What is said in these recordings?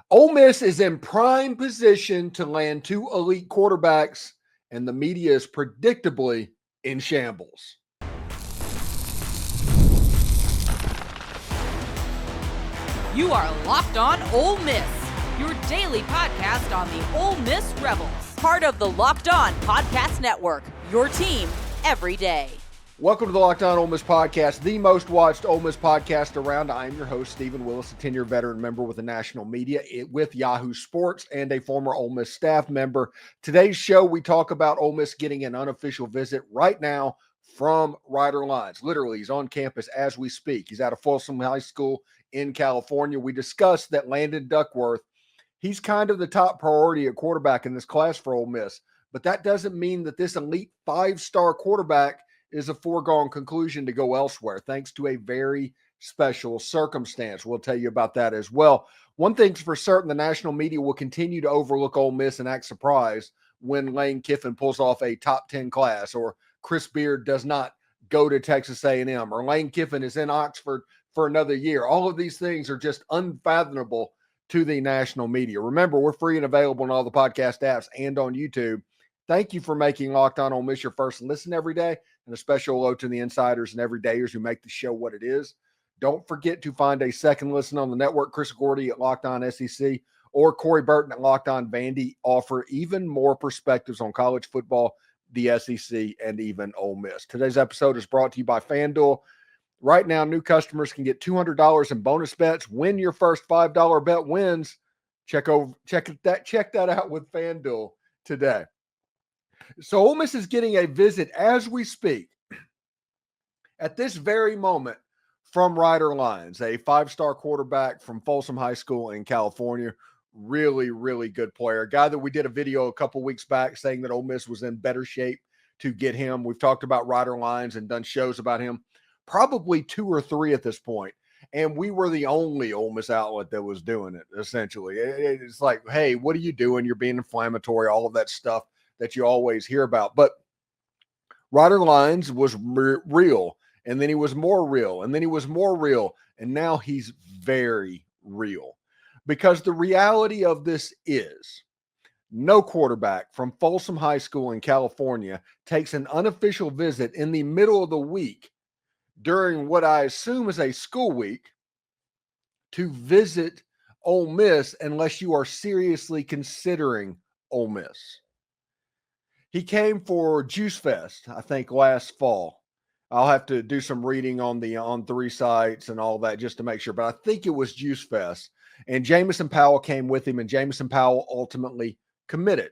Ole Miss is in prime position to land two elite quarterbacks, and the media is predictably in shambles. You are Locked On Ole Miss, your daily podcast on the Ole Miss Rebels. Part of the Locked On Podcast Network, your team every day. Welcome to the Locked On Ole Miss podcast, the most watched Ole Miss podcast around. I am your host, Steven Willis, a 10-year veteran member with the national media with Yahoo Sports and a former Ole Miss staff member. Today's show, we talk about Ole Miss getting an unofficial visit right now from Ryder Lyons. Literally, he's on campus as we speak. He's out of Folsom High School in California. We discussed that Landon Duckworth, he's kind of the top priority at quarterback in this class for Ole Miss, but that doesn't mean that this elite five-star quarterback is a foregone conclusion to go elsewhere, thanks to a very special circumstance. We'll tell you about that as well. One thing's for certain, the national media will continue to overlook Ole Miss and act surprised when Lane Kiffin pulls off a top 10 class, or Chris Beard does not go to Texas A&M, or Lane Kiffin is in Oxford for another year. All of these things are just unfathomable to the national media. Remember, we're free and available on all the podcast apps and on YouTube. Thank you for making Locked On Ole Miss your first listen every day, and a special hello to the insiders and everydayers who make the show what it is. Don't forget to find a second listen on the network. Chris Gordy at Locked On SEC or Corey Burton at Locked On Vandy offer even more perspectives on college football, the SEC, and even Ole Miss. Today's episode is brought to you by FanDuel. Right now, new customers can get $200 in bonus bets when your first $5 bet wins. Check that out with FanDuel today. So Ole Miss is getting a visit as we speak at this very moment from Ryder Lyons, a five-star quarterback from Folsom High School in California. Really, really good player. A guy that we did a video a couple weeks back saying that Ole Miss was in better shape to get him. We've talked about Ryder Lyons and done shows about him, probably 2 or 3 at this point. And we were the only Ole Miss outlet that was doing it, essentially. It's like, hey, what are you doing? You're being inflammatory, all of that stuff that you always hear about. But Ryder Lyons was real, and then he was more real, and then he was more real, and now he's very real. Because the reality of this is no quarterback from Folsom High School in California takes an unofficial visit in the middle of the week during what I assume is a school week to visit Ole Miss unless you are seriously considering Ole Miss. He came for Juice Fest, I think, last fall. I'll have to do some reading on 3 sites and all that just to make sure, but I think it was Juice Fest. And Jamison Powell came with him, and Jamison Powell ultimately committed.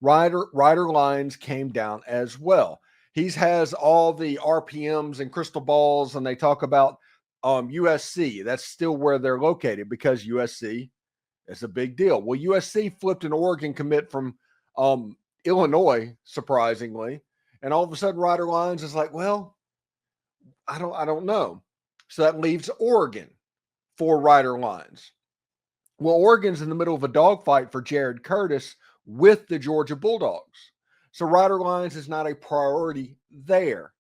Ryder Lyons came down as well. He has all the RPMs and crystal balls, and they talk about USC. That's still where they're located because USC is a big deal. Well, USC flipped an Oregon commit from Illinois, surprisingly, and all of a sudden Ryder Lyons is like, well, I don't know. So that leaves Oregon for Ryder Lyons. Well, Oregon's in the middle of a dogfight for Jared Curtis with the Georgia Bulldogs. So Ryder Lyons is not a priority there.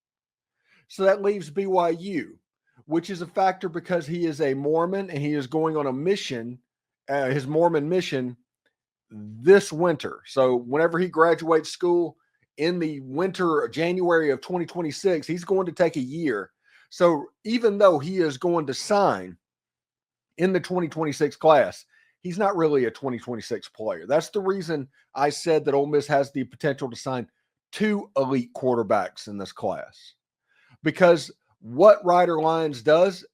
So that leaves BYU, which is a factor because he is a Mormon and he is going on a mission, his Mormon mission, this winter. So whenever he graduates school in the winter, January of 2026, he's going to take a year. So even though he is going to sign in the 2026 class, he's not really a 2026 player. That's the reason I said that Ole Miss has the potential to sign 2 elite quarterbacks in this class. Because what Ryder Lyons does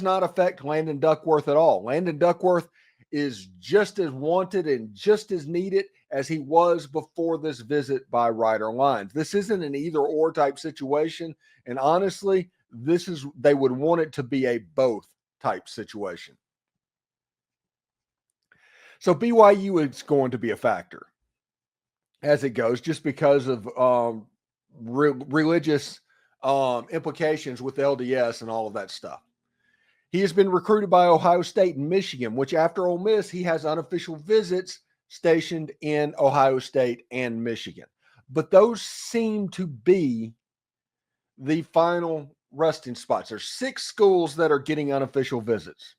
not affect Landon Duckworth at all. Landon Duckworth is just as wanted and just as needed as he was before this visit by Ryder Lyons. This isn't an either-or type situation, and honestly, they would want it to be a both type situation. So BYU is going to be a factor as it goes, just because of religious implications with LDS and all of that stuff. He has been recruited by Ohio State and Michigan, which after Ole Miss, he has unofficial visits stationed in Ohio State and Michigan. But those seem to be the final resting spots. There's 6 schools that are getting unofficial visits.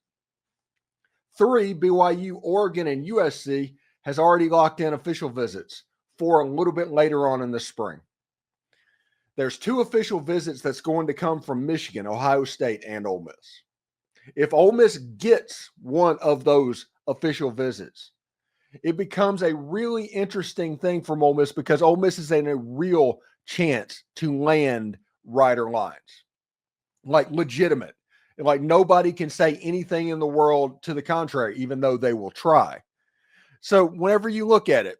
3, BYU, Oregon, and USC has already locked in official visits for a little bit later on in the spring. There's 2 official visits that's going to come from Michigan, Ohio State, and Ole Miss. If Ole Miss gets one of those official visits, it becomes a really interesting thing from Ole Miss because Ole Miss is in a real chance to land Ryder Lyons. Like legitimate. Like nobody can say anything in the world to the contrary, even though they will try. So whenever you look at it,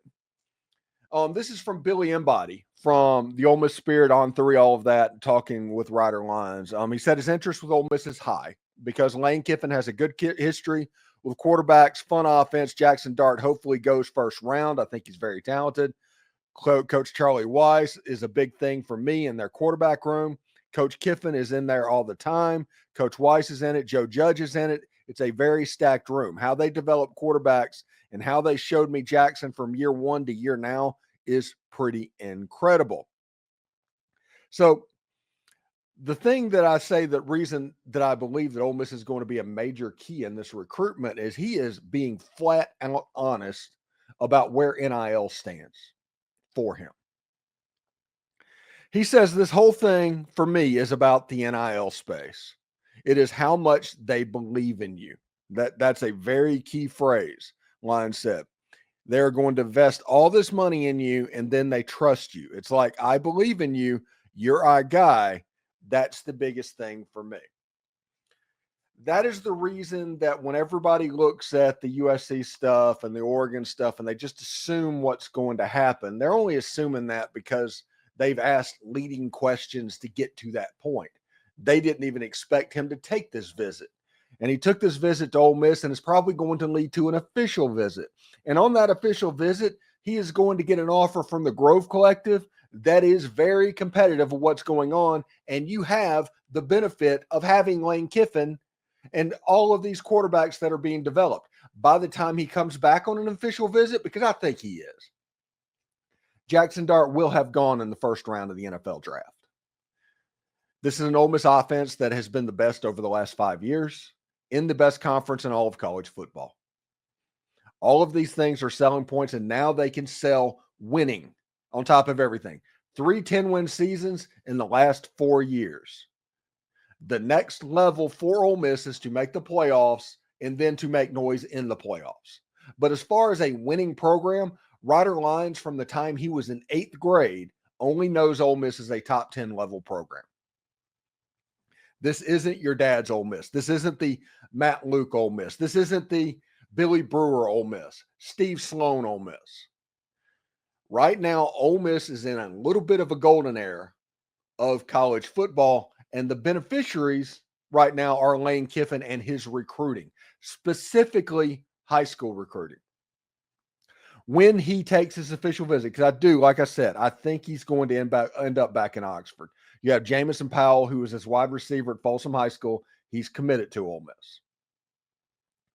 this is from Billy Embody from the Ole Miss Spirit on 3, all of that, talking with Ryder Lyons. He said his interest with Ole Miss is high because Lane Kiffin has a good history with quarterbacks, fun offense. Jaxson Dart hopefully goes first round. I think he's very talented. Coach Charlie Weiss is a big thing for me in their quarterback room. Coach Kiffin is in there all the time. Coach Weiss is in it. Joe Judge is in it. It's a very stacked room. How they develop quarterbacks and how they showed me Jaxson from year 1 to year now is pretty incredible. So the thing that I say, the reason that I believe that Ole Miss is going to be a major key in this recruitment is he is being flat out honest about where NIL stands for him. He says this whole thing for me is about the NIL space. It is how much they believe in you. That's a very key phrase, Lyons said. They're going to invest all this money in you, and then they trust you. It's like, I believe in you. You're our guy. That's the biggest thing for me. That is the reason that when everybody looks at the USC stuff and the Oregon stuff and they just assume what's going to happen, they're only assuming that because they've asked leading questions to get to that point. They didn't even expect him to take this visit. And he took this visit to Ole Miss, and it's probably going to lead to an official visit. And on that official visit, he is going to get an offer from the Grove Collective that is very competitive of what's going on. And you have the benefit of having Lane Kiffin and all of these quarterbacks that are being developed by the time he comes back on an official visit, because I think he is. Jaxson Dart will have gone in the first round of the NFL draft. This is an Ole Miss offense that has been the best over the last 5 years, in the best conference in all of college football. All of these things are selling points, and now they can sell winning on top of everything. 3 10-win seasons in the last 4 years. The next level for Ole Miss is to make the playoffs and then to make noise in the playoffs. But as far as a winning program, Ryder Lyons, from the time he was in 8th grade, only knows Ole Miss is a top 10 level program. This isn't your dad's Ole Miss. This isn't the Matt Luke Ole Miss. This isn't the Billy Brewer Ole Miss, Steve Sloan Ole Miss. Right now, Ole Miss is in a little bit of a golden era of college football, and the beneficiaries right now are Lane Kiffin and his recruiting, specifically high school recruiting. When he takes his official visit, because like I said, I think he's going to end up back in Oxford. You have Jamison Powell, who is his wide receiver at Folsom High School. He's committed to Ole Miss,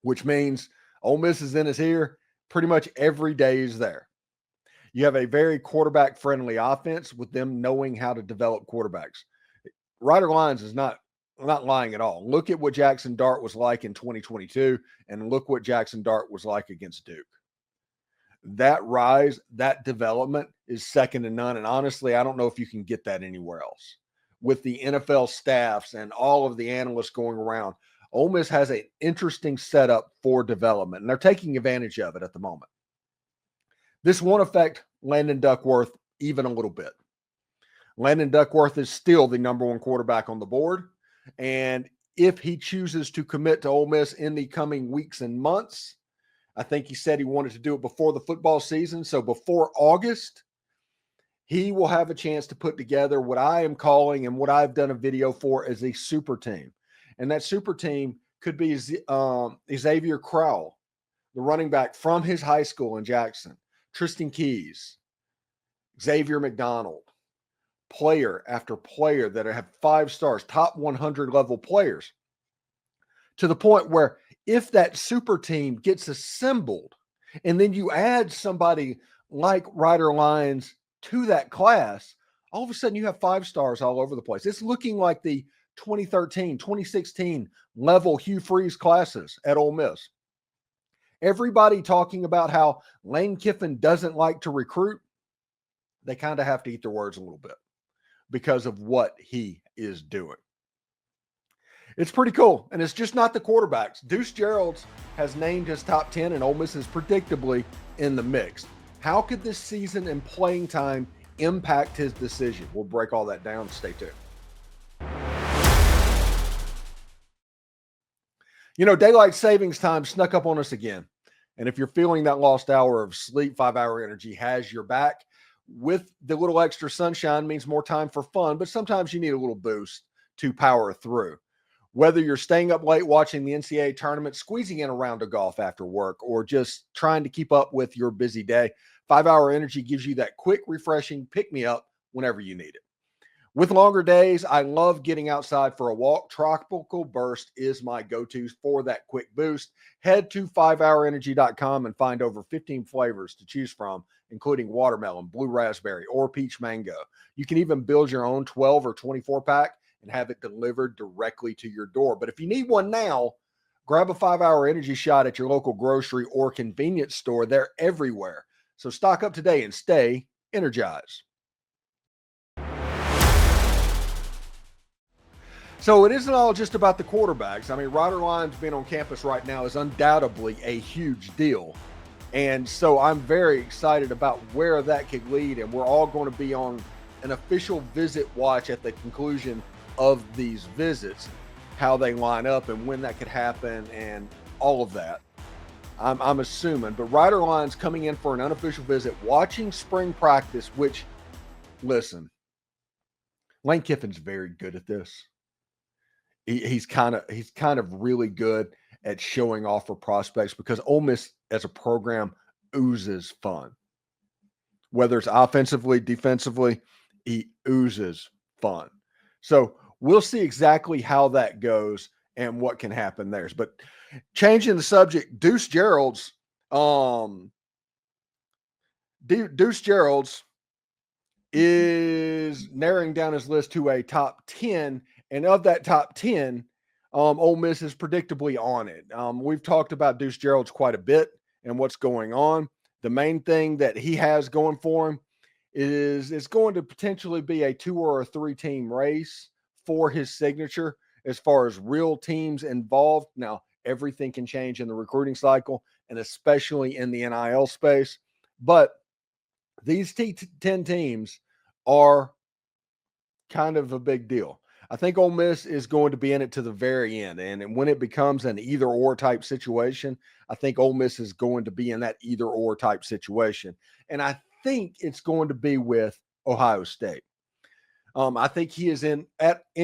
which means Ole Miss is in his ear. Pretty much every day is there. You have a very quarterback-friendly offense with them knowing how to develop quarterbacks. Ryder Lyons is not lying at all. Look at what Jaxson Dart was like in 2022, and look what Jaxson Dart was like against Duke. That rise, that development is second to none. And honestly, I don't know if you can get that anywhere else. With the NFL staffs and all of the analysts going around, Ole Miss has an interesting setup for development, and they're taking advantage of it at the moment. This won't affect Landon Duckworth even a little bit. Landon Duckworth is still the number 1 quarterback on the board. And if he chooses to commit to Ole Miss in the coming weeks and months, I think he said he wanted to do it before the football season. So before August, he will have a chance to put together what I am calling and what I've done a video for as a super team. And that super team could be Xavier Crowell, the running back from his high school in Jackson, Tristen Keys, Xavier McDonald, player after player that have 5 stars, top 100 level players, to the point where if that super team gets assembled and then you add somebody like Ryder Lyons to that class, all of a sudden you have 5 stars all over the place. It's looking like the 2013, 2016 level Hugh Freeze classes at Ole Miss. Everybody talking about how Lane Kiffin doesn't like to recruit, they kind of have to eat their words a little bit because of what he is doing. It's pretty cool, and it's just not the quarterbacks. Deuce Geralds has named his top 10, and Ole Miss is predictably in the mix. How could this season and playing time impact his decision? We'll break all that down. Stay tuned. You know, daylight savings time snuck up on us again. And if you're feeling that lost hour of sleep, 5-Hour Energy has your back. With the little extra sunshine means more time for fun, but sometimes you need a little boost to power through. Whether you're staying up late watching the NCAA tournament, squeezing in a round of golf after work, or just trying to keep up with your busy day, 5-Hour Energy gives you that quick, refreshing pick-me-up whenever you need it. With longer days, I love getting outside for a walk. Tropical Burst is my go-to for that quick boost. Head to 5hourenergy.com and find over 15 flavors to choose from, including watermelon, blue raspberry, or peach mango. You can even build your own 12 or 24 pack and have it delivered directly to your door. But if you need one now, grab a 5-Hour Energy shot at your local grocery or convenience store. They're everywhere. So stock up today and stay energized. So it isn't all just about the quarterbacks. I mean, Ryder Lyons being on campus right now is undoubtedly a huge deal. And so I'm very excited about where that could lead. And we're all going to be on an official visit watch at the conclusion of these visits, how they line up and when that could happen and all of that. I'm assuming. But Ryder Lyons coming in for an unofficial visit, watching spring practice, which, listen, Lane Kiffin's very good at this. He's kind of really good at showing off for prospects because Ole Miss as a program oozes fun. Whether it's offensively, defensively, he oozes fun. So we'll see exactly how that goes and what can happen there. But changing the subject, Deuce Geralds, Deuce Geralds is narrowing down his list to a top 10. And of that top 10, Ole Miss is predictably on it. We've talked about Deuce Geralds quite a bit and what's going on. The main thing that he has going for him is it's going to potentially be a 2 or a 3 team race for his signature as far as real teams involved. Now, everything can change in the recruiting cycle and especially in the NIL space. But these 10 teams are kind of a big deal. I think Ole Miss is going to be in it to the very end. And when it becomes an either-or type situation, I think Ole Miss is going to be in that either-or type situation. And I think it's going to be with Ohio State. I think he is in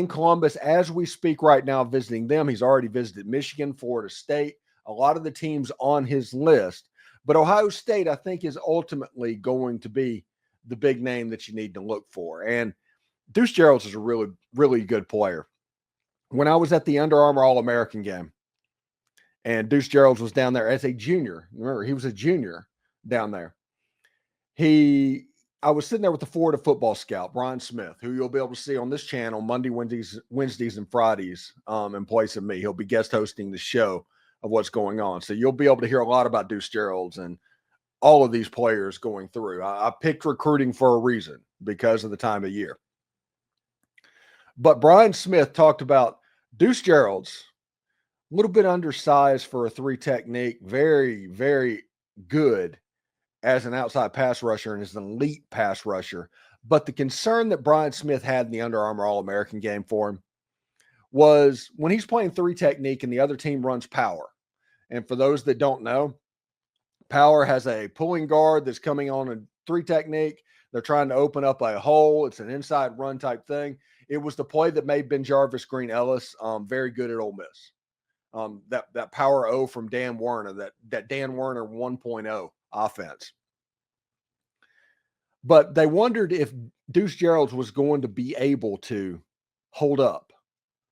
Columbus as we speak right now, visiting them. He's already visited Michigan, Florida State, a lot of the teams on his list. But Ohio State, I think, is ultimately going to be the big name that you need to look for. And Deuce Geralds is a really, really good player. When I was at the Under Armour All-American game, and Deuce Geralds was down there as a junior. Remember, he was a junior down there. I was sitting there with the Florida football scout, Brian Smith, who you'll be able to see on this channel Monday, Wednesdays, and Fridays in place of me. He'll be guest hosting the show of what's going on. So you'll be able to hear a lot about Deuce Geralds and all of these players going through. I picked recruiting for a reason because of the time of year. But Brian Smith talked about Deuce Geralds, a little bit undersized for a 3 technique, very, very good as an outside pass rusher and as an elite pass rusher. But the concern that Brian Smith had in the Under Armour All-American game for him was when he's playing 3 technique and the other team runs power. And for those that don't know, power has a pulling guard that's coming on a 3 technique. They're trying to open up a hole. It's an inside run type thing. It was the play that made Ben Jarvis Green Ellis very good at Ole Miss. That power O from Dan Werner, that Dan Werner 1.0 offense. But they wondered if Deuce Geralds was going to be able to hold up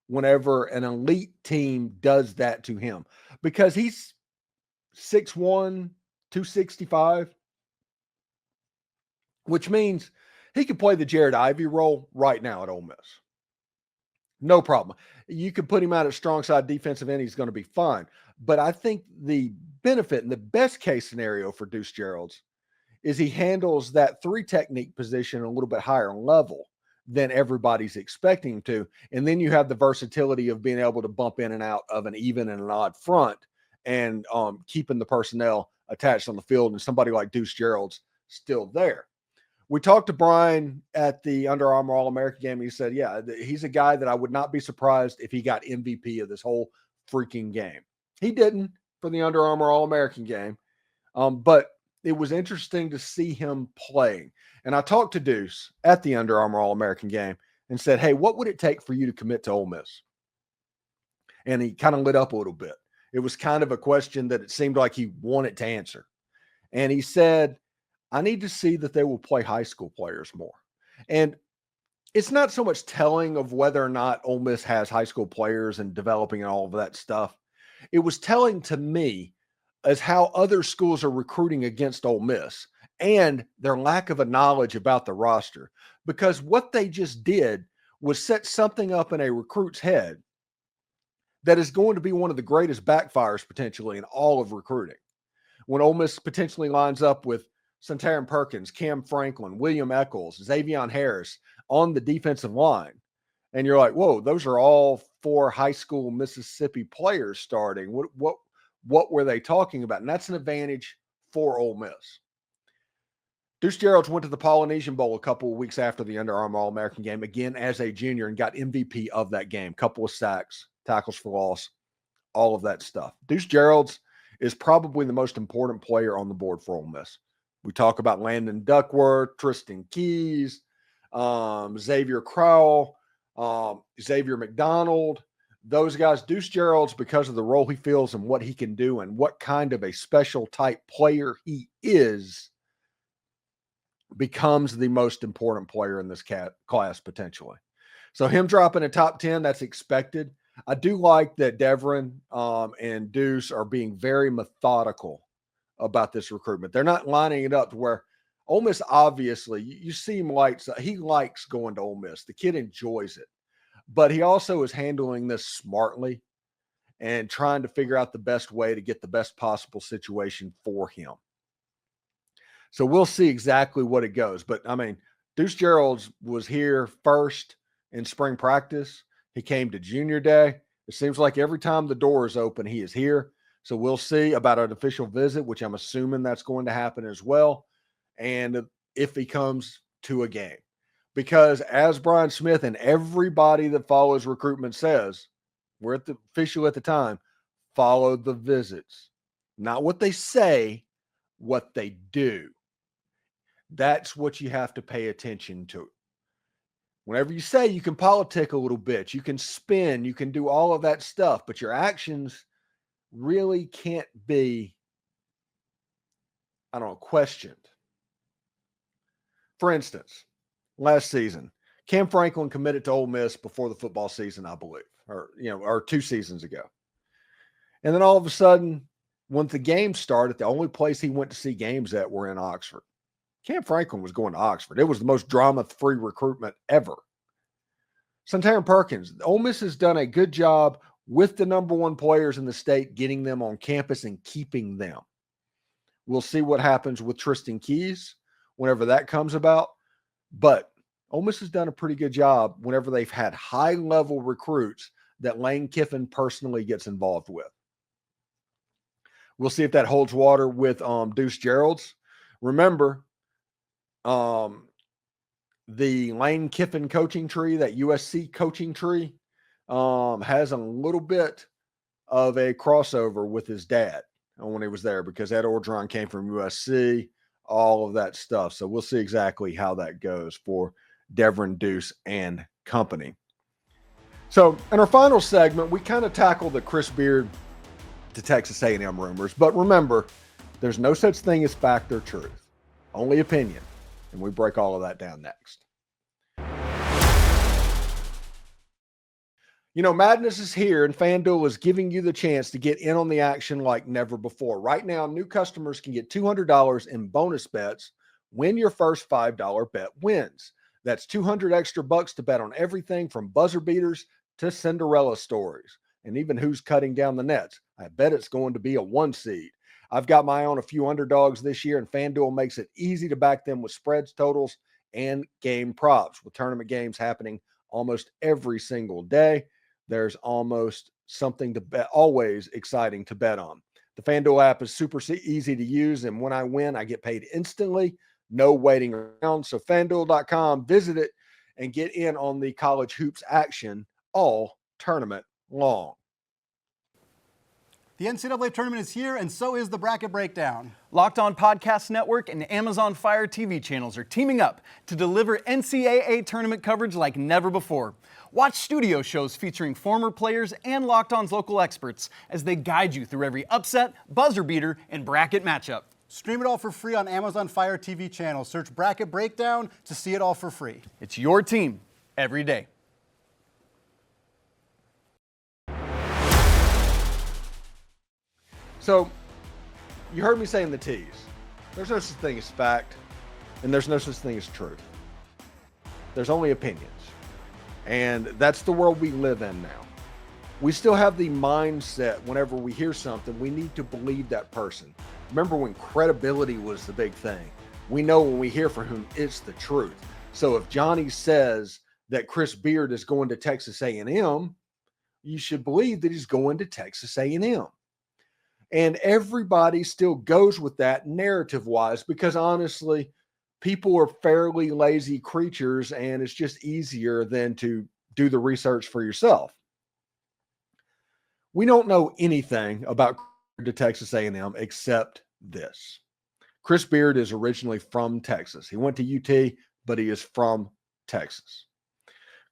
whenever an elite team does that to him, because he's 6'1", 265, which means he could play the Jared Ivey role right now at Ole Miss. No problem. You could put him out at strong side defensive end. He's going to be fine. But I think the benefit and the best case scenario for Deuce Geralds is he handles that 3 technique position a little bit higher level than everybody's expecting him to. And then you have the versatility of being able to bump in and out of an even and an odd front and keeping the personnel attached on the field and somebody like Deuce Geralds still there. We talked to Brian at the Under Armour All-American game. He said, yeah, he's a guy that I would not be surprised if he got MVP of this whole freaking game. He didn't for the Under Armour All-American game, but it was interesting to see him playing. And I talked to Deuce at the Under Armour All-American game and said, hey, what would it take for you to commit to Ole Miss? And he kind of lit up a little bit. It was kind of a question that it seemed like he wanted to answer. And he said, I need to see that they will play high school players more. And it's not so much telling of whether or not Ole Miss has high school players and developing and all of that stuff. It was telling to me as how other schools are recruiting against Ole Miss and their lack of a knowledge about the roster. Because what they just did was set something up in a recruit's head that is going to be one of the greatest backfires potentially in all of recruiting. When Ole Miss potentially lines up with Santarin Perkins, Cam Franklin, William Eccles, Xavier Harris on the defensive line. And you're like, whoa, those are all 4 high school Mississippi players starting. What were they talking about? And that's an advantage for Ole Miss. Deuce Geralds went to the Polynesian Bowl a couple of weeks after the Under Armour All-American game, again as a junior, and got MVP of that game. Couple of sacks, tackles for loss, all of that stuff. Deuce Geralds is probably the most important player on the board for Ole Miss. We talk about Landon Duckworth, Tristen Keys, Xavier Crowell, Xavier McDonald, those guys. Deuce Geralds, because of the role he fills and what he can do and what kind of a special type player he is, becomes the most important player in this class potentially. So him dropping a top 10, that's expected. I do like that Devrin and Deuce are being very methodical about this recruitment. They're not lining it up to where Ole Miss, obviously, you see him he likes going to Ole Miss. The kid enjoys it, but he also is handling this smartly and trying to figure out the best way to get the best possible situation for him. So we'll see exactly what it goes. But I mean, Deuce Geralds was here first in spring practice. He came to junior day. It seems like every time the door is open, he is here. So we'll see about an official visit, which I'm assuming that's going to happen as well. And if he comes to a game, because as Brian Smith and everybody that follows recruitment says, we're at the official at the time, follow the visits, not what they say, what they do. That's what you have to pay attention to. Whenever you say, you can politic a little bit, you can spin, you can do all of that stuff, but your actions really can't be, questioned. For instance, last season, Cam Franklin committed to Ole Miss before the football season, I believe, or 2 seasons ago. And then all of a sudden, when the game started, the only place he went to see games at were in Oxford. Cam Franklin was going to Oxford. It was the most drama-free recruitment ever. Santarin Perkins, Ole Miss has done a good job with the number 1 players in the state, getting them on campus and keeping them. We'll see what happens with Tristen Keys whenever that comes about. But Ole Miss has done a pretty good job whenever they've had high-level recruits that Lane Kiffin personally gets involved with. We'll see if that holds water with Deuce Geralds. Remember, the Lane Kiffin coaching tree, that USC coaching tree, has a little bit of a crossover with his dad when he was there, because Ed Orgeron came from USC, all of that stuff. So we'll see exactly how that goes for Devrin, Deuce, and company. So in our final segment, we kind of tackle the Chris Beard to Texas A&M rumors. But remember, there's no such thing as fact or truth, only opinion. And we break all of that down next. Madness is here, and FanDuel is giving you the chance to get in on the action like never before. Right now, new customers can get $200 in bonus bets when your first $5 bet wins. That's 200 extra bucks to bet on everything from buzzer beaters to Cinderella stories, and even who's cutting down the nets. I bet it's going to be a 1 seed. I've got my eye on a few underdogs this year, and FanDuel makes it easy to back them with spreads, totals, and game props. With tournament games happening almost every single day, there's almost something to bet, always exciting to bet on. The FanDuel app is super easy to use, and when I win, I get paid instantly. No waiting around. So FanDuel.com, visit it and get in on the college hoops action all tournament long. The NCAA tournament is here, and so is the Bracket Breakdown. Locked On Podcast Network and Amazon Fire TV channels are teaming up to deliver NCAA tournament coverage like never before. Watch studio shows featuring former players and Locked On's local experts as they guide you through every upset, buzzer beater, and bracket matchup. Stream it all for free on Amazon Fire TV channel. Search Bracket Breakdown to see it all for free. It's your team every day. So, you heard me saying the T's. There's no such thing as fact, and there's no such thing as truth. There's only opinions. And that's the world we live in now. We still have the mindset whenever we hear something, we need to believe that person. Remember when credibility was the big thing? We know when we hear from him, it's the truth. So if Johnny says that Chris Beard is going to Texas A&M, you should believe that he's going to Texas A&M. And everybody still goes with that narrative-wise because honestly, people are fairly lazy creatures and it's just easier than to do the research for yourself. We don't know anything about to Texas A&M except this. Chris Beard is originally from Texas. He went to UT, but he is from Texas.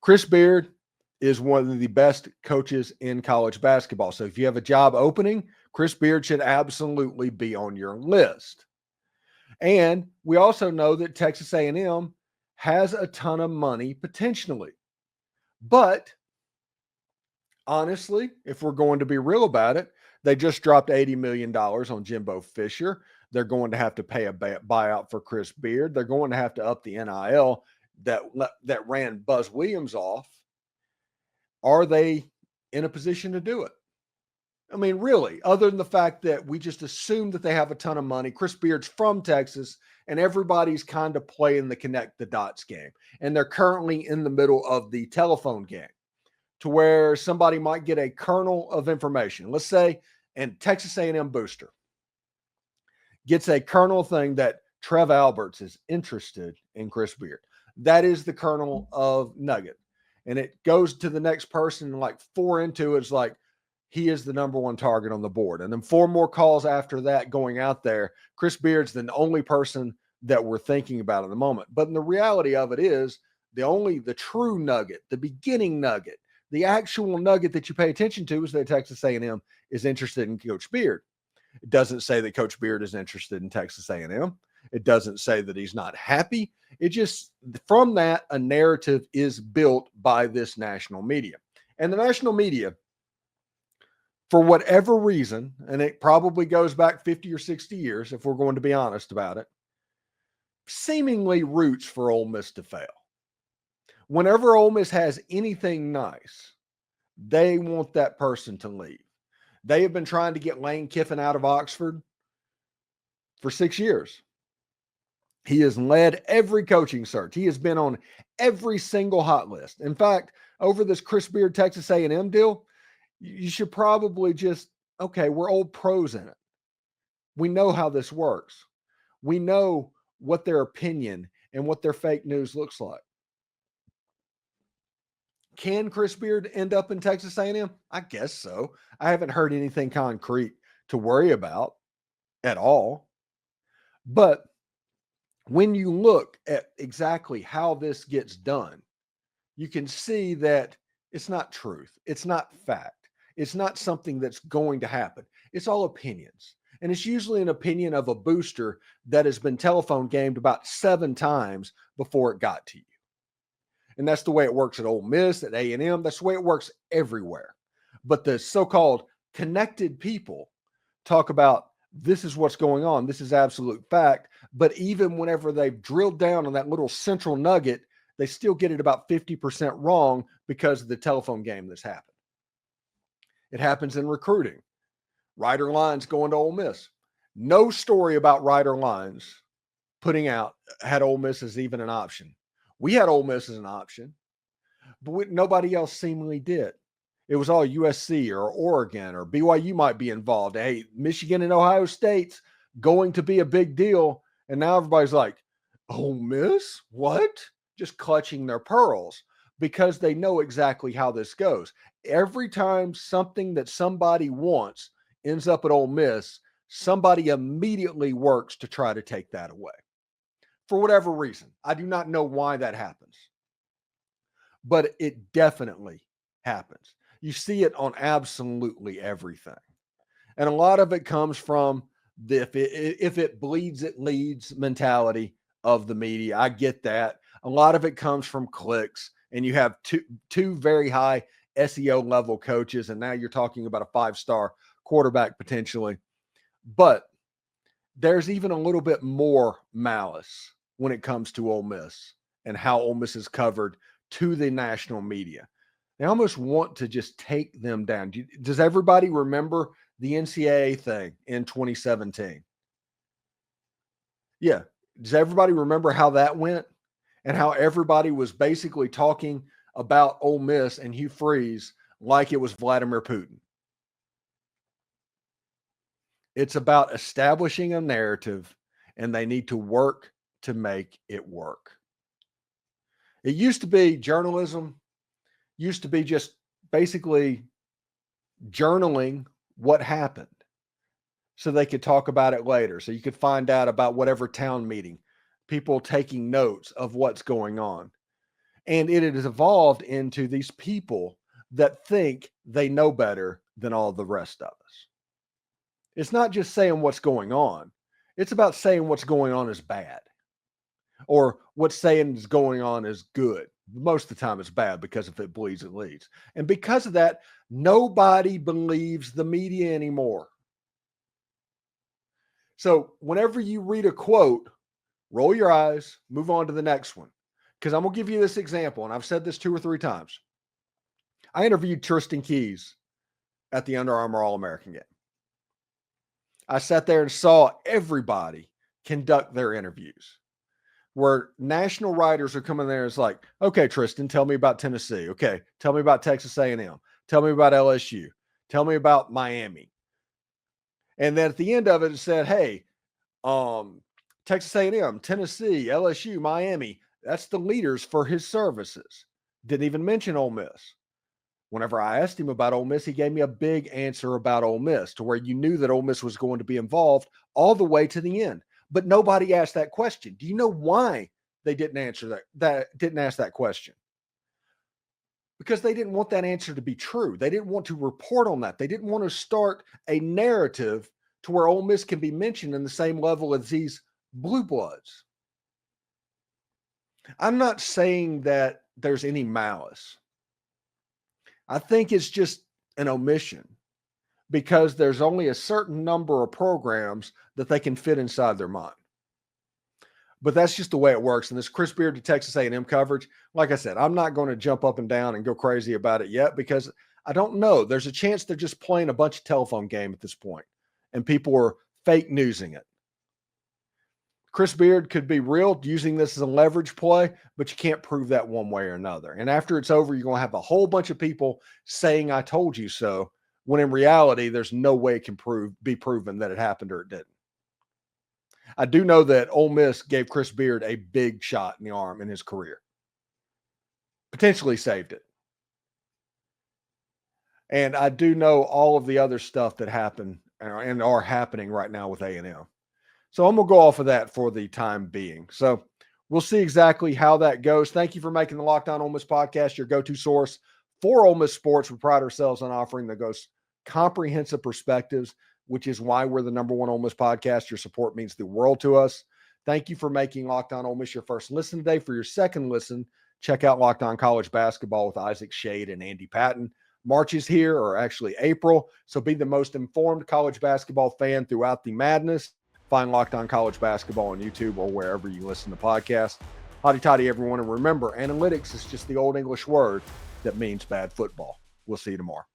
Chris Beard is one of the best coaches in college basketball. So if you have a job opening, Chris Beard should absolutely be on your list. And we also know that Texas A&M has a ton of money potentially. But honestly, if we're going to be real about it, they just dropped $80 million on Jimbo Fisher. They're going to have to pay a buyout for Chris Beard. They're going to have to up the NIL that ran Buzz Williams off. Are they in a position to do it? I mean, really, other than the fact that we just assume that they have a ton of money. Chris Beard's from Texas, and everybody's kind of playing the connect the dots game. And they're currently in the middle of the telephone game to where somebody might get a kernel of information. Let's say, and Texas A&M booster gets a kernel thing that Trev Alberts is interested in Chris Beard. That is the kernel of nugget. And it goes to the next person, like 4 into it's like, he is the number 1 target on the board. And then 4 more calls after that going out there. Chris Beard's the only person that we're thinking about in the moment. But in the reality of it is the true nugget, the beginning nugget, the actual nugget that you pay attention to is that Texas A&M is interested in Coach Beard. It doesn't say that Coach Beard is interested in Texas A&M. It doesn't say that he's not happy. It just, from that, a narrative is built by this national media. And the national media, for whatever reason, and it probably goes back 50 or 60 years, if we're going to be honest about it, seemingly roots for Ole Miss to fail. Whenever Ole Miss has anything nice, they want that person to leave. They have been trying to get Lane Kiffin out of Oxford for 6 years. He has led every coaching search. He has been on every single hot list. In fact, over this Chris Beard Texas A&M deal, you should probably just, okay, we're old pros in it. We know how this works. We know what their opinion and what their fake news looks like. Can Chris Beard end up in Texas A&M? I guess so. I haven't heard anything concrete to worry about at all. But when you look at exactly how this gets done, you can see that it's not truth. It's not fact. It's not something that's going to happen. It's all opinions. And it's usually an opinion of a booster that has been telephone gamed about 7 times before it got to you. And that's the way it works at Ole Miss, at A&M. That's the way it works everywhere. But the so-called connected people talk about this is what's going on. This is absolute fact. But even whenever they've drilled down on that little central nugget, they still get it about 50% wrong because of the telephone game that's happened. It happens in recruiting. Ryder Lyons going to Ole Miss. No story about Ryder Lyons putting out had Ole Miss as even an option. We had Ole Miss as an option, but nobody else seemingly did. It was all USC or Oregon or BYU might be involved. Hey, Michigan and Ohio State's going to be a big deal. And now everybody's like, Ole Miss? What? Just clutching their pearls because they know exactly how this goes. Every time something that somebody wants ends up at Ole Miss, somebody immediately works to try to take that away. For whatever reason. I do not know why that happens. But it definitely happens. You see it on absolutely everything. And a lot of it comes from the if it bleeds, it leads mentality of the media. I get that. A lot of it comes from clicks, and you have two very high SEO level coaches, and now you're talking about a 5-star quarterback potentially. But there's even a little bit more malice when it comes to Ole Miss and how Ole Miss is covered to the national media. They almost want to just take them down. Does everybody remember the NCAA thing in 2017? Yeah. Does everybody remember how that went and how everybody was basically talking about Ole Miss and Hugh Freeze like it was Vladimir Putin? It's about establishing a narrative, and they need to work to make it work. It used to be journalism, used to be just basically journaling what happened so they could talk about it later. So you could find out about whatever town meeting, people taking notes of what's going on. And it has evolved into these people that think they know better than all the rest of us. It's not just saying what's going on. It's about saying what's going on is bad or what's saying is going on is good. Most of the time it's bad because if it bleeds, it leads. And because of that, nobody believes the media anymore. So whenever you read a quote, roll your eyes, move on to the next one. Because I'm going to give you this example, and I've said this 2 or 3 times. I interviewed Tristen Keys at the Under Armour All-American game. I sat there and saw everybody conduct their interviews where national writers are coming there and it's like, okay, Tristen, tell me about Tennessee. Okay, tell me about Texas A&M. Tell me about LSU. Tell me about Miami. And then at the end of it, it said, hey, Texas A&M, Tennessee, LSU, Miami, that's the leaders for his services. Didn't even mention Ole Miss. Whenever I asked him about Ole Miss, he gave me a big answer about Ole Miss to where you knew that Ole Miss was going to be involved all the way to the end. But nobody asked that question. Do you know why they didn't answer didn't ask that question? Because they didn't want that answer to be true. They didn't want to report on that. They didn't want to start a narrative to where Ole Miss can be mentioned in the same level as these blue bloods. I'm not saying that there's any malice. I think it's just an omission because there's only a certain number of programs that they can fit inside their mind. But that's just the way it works. And this Chris Beard to Texas A&M coverage, like I said, I'm not going to jump up and down and go crazy about it yet because I don't know. There's a chance they're just playing a bunch of telephone game at this point, and people are fake newsing it. Chris Beard could be real using this as a leverage play, but you can't prove that one way or another. And after it's over, you're going to have a whole bunch of people saying, I told you so, when in reality, there's no way it can be proven that it happened or it didn't. I do know that Ole Miss gave Chris Beard a big shot in the arm in his career. Potentially saved it. And I do know all of the other stuff that happened and are happening right now with A&M. So I'm going to go off of that for the time being. So we'll see exactly how that goes. Thank you for making the Locked On Ole Miss podcast your go-to source for Ole Miss sports. We pride ourselves on offering the most comprehensive perspectives, which is why we're the #1 Ole Miss podcast. Your support means the world to us. Thank you for making Locked On Ole Miss your first listen today. For your second listen, check out Locked On College Basketball with Isaac Shade and Andy Patton. March is here, or actually April, so be the most informed college basketball fan throughout the madness. Find Locked On College Basketball on YouTube or wherever you listen to podcasts. Hotty toddy, everyone. And remember, analytics is just the old English word that means bad football. We'll see you tomorrow.